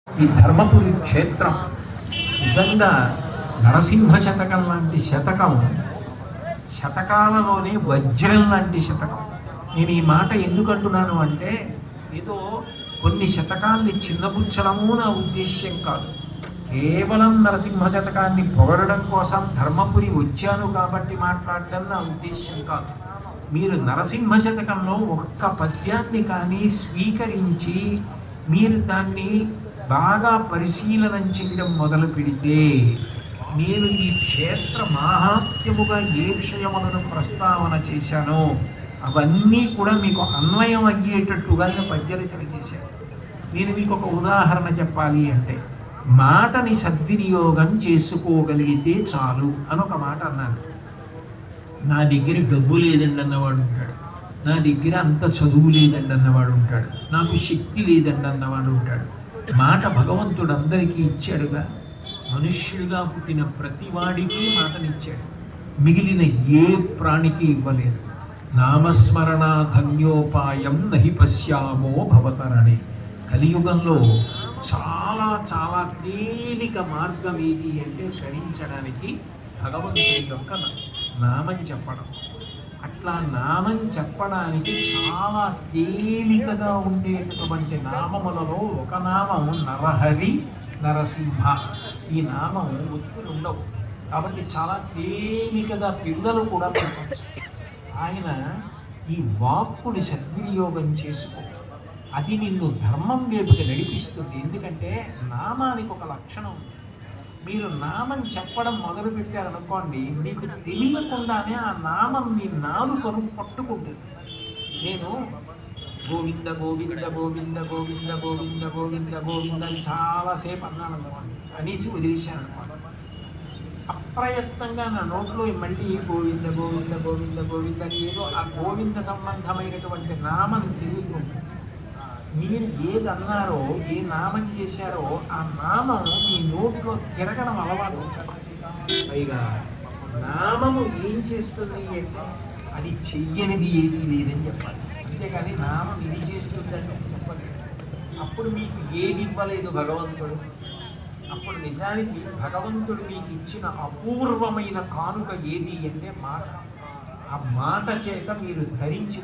ఈ ధర్మపురి క్షేత్రం నిజంగా నరసింహ శతకం లాంటి శతకం, శతకాలలోనే వజ్రం లాంటి శతకం. నేను ఈ మాట ఎందుకు అంటున్నాను అంటే, ఏదో కొన్ని శతకాల్ని చిన్నబుచ్చడము నా ఉద్దేశ్యం కాదు. కేవలం నరసింహ శతకాన్ని పొగడడం కోసం ధర్మపురి వచ్చాను కాబట్టి మాట్లాడడం నా ఉద్దేశ్యం కాదు. మీరు నరసింహ శతకంలో ఒక్క పద్యాన్ని కానీ స్వీకరించి మీరు దాన్ని బాగా పరిశీలన చేయడం మొదలు పెడితే, నేను ఈ క్షేత్ర మాహాత్మ్యముగా ఏ విషయములను ప్రస్తావన చేశానో అవన్నీ కూడా మీకు అన్వయం అయ్యేటట్టుగా నేను పద్యరచన చేశాను. నేను మీకు ఒక ఉదాహరణ చెప్పాలి అంటే, మాటని సద్వినియోగం చేసుకోగలిగితే చాలు అని ఒక మాట అన్నాను. నా దగ్గర డబ్బు లేదండి అన్నవాడు ఉంటాడు, నా దగ్గర అంత చదువు లేదండి అన్నవాడు ఉంటాడు, నాకు శక్తి లేదండి అన్నవాడు ఉంటాడు. మాట భగవంతుడు అందరికీ ఇచ్చాడుగా. మనుష్యుడిగా పుట్టిన ప్రతి వాడికి మాటనిచ్చాడు, మిగిలిన ఏ ప్రాణికి ఇవ్వలేదు. నామస్మరణ ధన్యోపాయం నహి పశ్యామో భవతరణి. కలియుగంలో చాలా చాలా తేలిక మార్గం ఏది అంటే తరించడానికి భగవంతుడి యొక్క నామం చెప్పడం. అట్లా నామం చెప్పడానికి చాలా తేలికగా ఉండేటటువంటి నామములలో ఒక నామం నరహరి నరసింహ. ఈ నామం ఒత్తులు ఉండవు కాబట్టి చాలా తేలికగా పిల్లలు కూడా చెప్పచ్చు. ఆయన ఈ వాక్కుని సద్వినియోగం చేసుకో, అది నిన్ను ధర్మం వైపుకి నడిపిస్తుంది. ఎందుకంటే నామానికి ఒక లక్షణం ఉంది. మీరు నామం చెప్పడం మొదలు పెట్టారనుకోండి, మీకు తెలియకుండానే ఆ నామం మీ నాలుకను పట్టుకుంటుంది. నేను గోవింద గోవింద గోవింద గోవింద గోవింద గోవింద గోవింద అని చాలాసేపు అన్నాను అనుకోండి, అనేసి వదిలేశాను అనుకోండి. అప్రయత్నంగా నా నోట్లో మళ్ళీ గోవింద గోవింద గోవింద గోవింద అని ఏదో ఆ గోవింద సంబంధమైనటువంటి నామం తిరుగుతుంది. మీరు ఏది అన్నారో, ఏ నామం చేశారో ఆ నామం మీ నోటిలో తిరగడం అలవాటు ఉంటుంది. పైగా నామము ఏం చేస్తుంది అంటే, అది చెయ్యనిది ఏది లేదని చెప్పాలి. అంతేకాని నామం ఇది చేస్తుందని చెప్పలేదు. అప్పుడు మీకు ఏది ఇవ్వలేదు భగవంతుడు. అప్పుడు నిజానికి భగవంతుడు మీకు ఇచ్చిన అపూర్వమైన కానుక ఏది అంటే మాట. ఆ మాట చేత మీరు ధరించి